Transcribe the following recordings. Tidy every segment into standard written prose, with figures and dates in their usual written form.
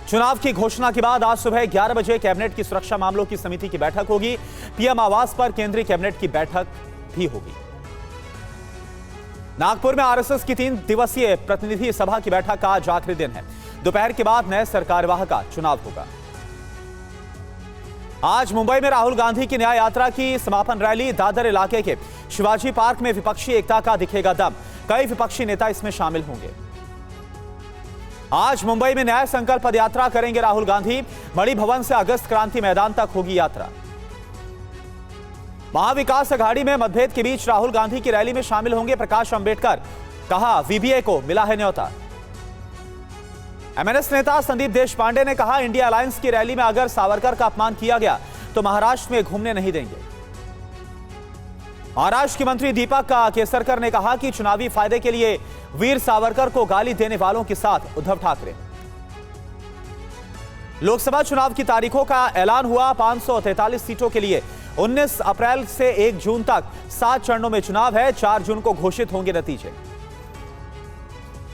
चुनाव की घोषणा के बाद आज सुबह 11 बजे कैबिनेट की सुरक्षा मामलों की समिति की बैठक होगी। पीएम आवास पर केंद्रीय कैबिनेट की बैठक भी होगी। नागपुर में आरएसएस की 3 दिवसीय प्रतिनिधि सभा की बैठक का आज आखिरी दिन है। दोपहर के बाद नए सरकारवाह का चुनाव होगा। आज मुंबई में राहुल गांधी की न्याय यात्रा की समापन रैली। दादर इलाके के शिवाजी पार्क में विपक्षी एकता का दिखेगा दम। कई विपक्षी नेता इसमें शामिल होंगे। आज मुंबई में न्याय संकल्प पदयात्रा करेंगे राहुल गांधी। मणि भवन से अगस्त क्रांति मैदान तक होगी यात्रा। महाविकास अघाड़ी में मतभेद के बीच राहुल गांधी की रैली में शामिल होंगे प्रकाश अंबेडकर। कहा, वीबीए को मिला है न्योता। एमएनएस नेता संदीप देशपांडे ने कहा, इंडिया अलायंस की रैली में अगर सावरकर का अपमान किया गया तो महाराष्ट्र में घूमने नहीं देंगे। महाराष्ट्र के मंत्री दीपक केसरकर ने कहा कि चुनावी फायदे के लिए वीर सावरकर को गाली देने वालों के साथ उद्धव ठाकरे। लोकसभा चुनाव की तारीखों का ऐलान हुआ। 543 सीटों के लिए 19 अप्रैल से 1 जून तक 7 चरणों में चुनाव है। 4 जून को घोषित होंगे नतीजे।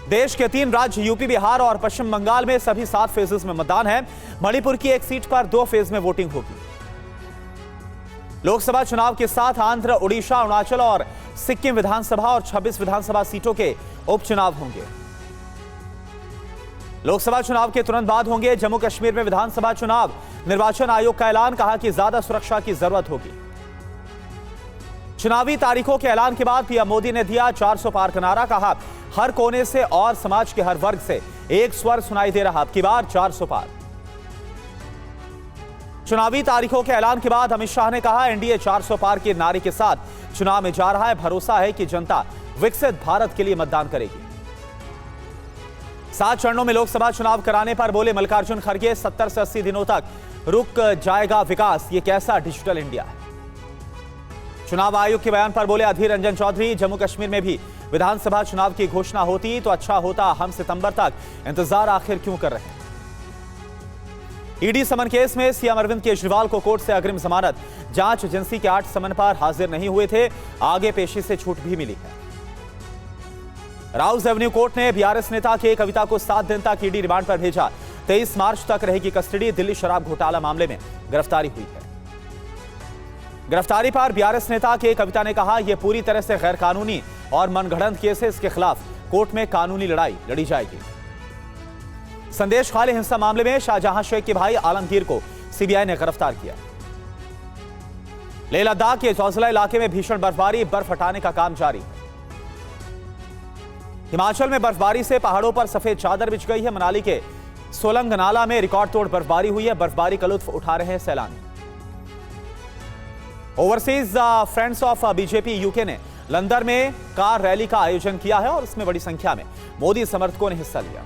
देश के 3 राज्य यूपी, बिहार और पश्चिम बंगाल में सभी 7 फेजेस में मतदान है। मणिपुर की 1 सीट पर 2 फेज में वोटिंग होगी। लोकसभा चुनाव के साथ आंध्र, उड़ीसा, अरुणाचल और सिक्किम विधानसभा और 26 विधानसभा सीटों के उपचुनाव होंगे। लोकसभा चुनाव के तुरंत बाद होंगे जम्मू कश्मीर में विधानसभा चुनाव। निर्वाचन आयोग का ऐलान, कहा कि ज्यादा सुरक्षा की जरूरत होगी। चुनावी तारीखों के ऐलान के बाद पीएम मोदी ने दिया 400 पार का नारा। कहा, हर कोने से और समाज के हर वर्ग से एक स्वर सुनाई दे रहा, अब की बार 400 पार। चुनावी तारीखों के ऐलान के बाद अमित शाह ने कहा, एनडीए 400 पार के नारे के साथ चुनाव में जा रहा है। भरोसा है कि जनता विकसित भारत के लिए मतदान करेगी। 7 चरणों में लोकसभा चुनाव कराने पर बोले मल्लिकार्जुन खड़गे, 70 से 80 दिनों तक रुक जाएगा विकास, ये कैसा डिजिटल इंडिया है। चुनाव आयोग के बयान पर बोले अधीर रंजन चौधरी, जम्मू कश्मीर में भी विधानसभा चुनाव की घोषणा होती तो अच्छा होता, हम सितंबर तक इंतजार आखिर क्यों कर रहे हैं। ईडी समन केस में सीएम अरविंद केजरीवाल को कोर्ट से अग्रिम जमानत। जांच एजेंसी के 8 समन पर हाजिर नहीं हुए थे, आगे पेशी से छूट भी मिली है। राउज एवेन्यू कोर्ट ने बीआरएस नेता के कविता को 7 दिन तक ईडी रिमांड पर भेजा। 23 मार्च तक रहेगी कस्टडी। दिल्ली शराब घोटाला मामले में गिरफ्तारी हुई है। गिरफ्तारी पर बीआरएस नेता के कविता ने कहा, यह पूरी तरह से गैर कानूनी और मनगढ़ंत केस है। इसके खिलाफ कोर्ट में कानूनी लड़ाई लड़ी जाएगी। संदेश खाली हिंसा मामले में शाहजहां शेख के भाई आलमगीर को सीबीआई ने गिरफ्तार किया। लेह लद्दाख के जोजिला इलाके में भीषण बर्फबारी, बर्फ हटाने का काम जारी है। हिमाचल में बर्फबारी से पहाड़ों पर सफेद चादर बिछ गई है। मनाली के सोलंग नाला में रिकॉर्ड तोड़ बर्फबारी हुई है। बर्फबारी का लुत्फ उठा रहे हैं सैलानी। Overseas friends of BJP UK ने लंदन में कार रैली का आयोजन किया है और इसमें बड़ी संख्या में मोदी समर्थकों ने हिस्सा लिया।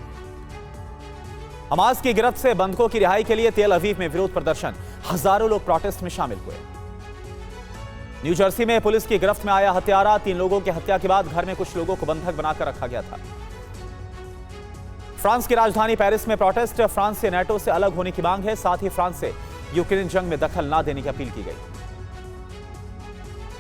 हमास की गिरफ्त से बंधकों की रिहाई के लिए तेल अवीव में विरोध प्रदर्शन। हजारों लोग प्रोटेस्ट में शामिल हुए। न्यू जर्सी में पुलिस की गिरफ्त में आया हत्यारा। 3 लोगों की हत्या के बाद घर में कुछ लोगों को बंधक बनाकर रखा गया था। फ्रांस की राजधानी पेरिस में प्रोटेस्ट। फ्रांस से नेटो से अलग होने की मांग है। साथ ही फ्रांस से यूक्रेन जंग में दखल न देने की अपील की गई।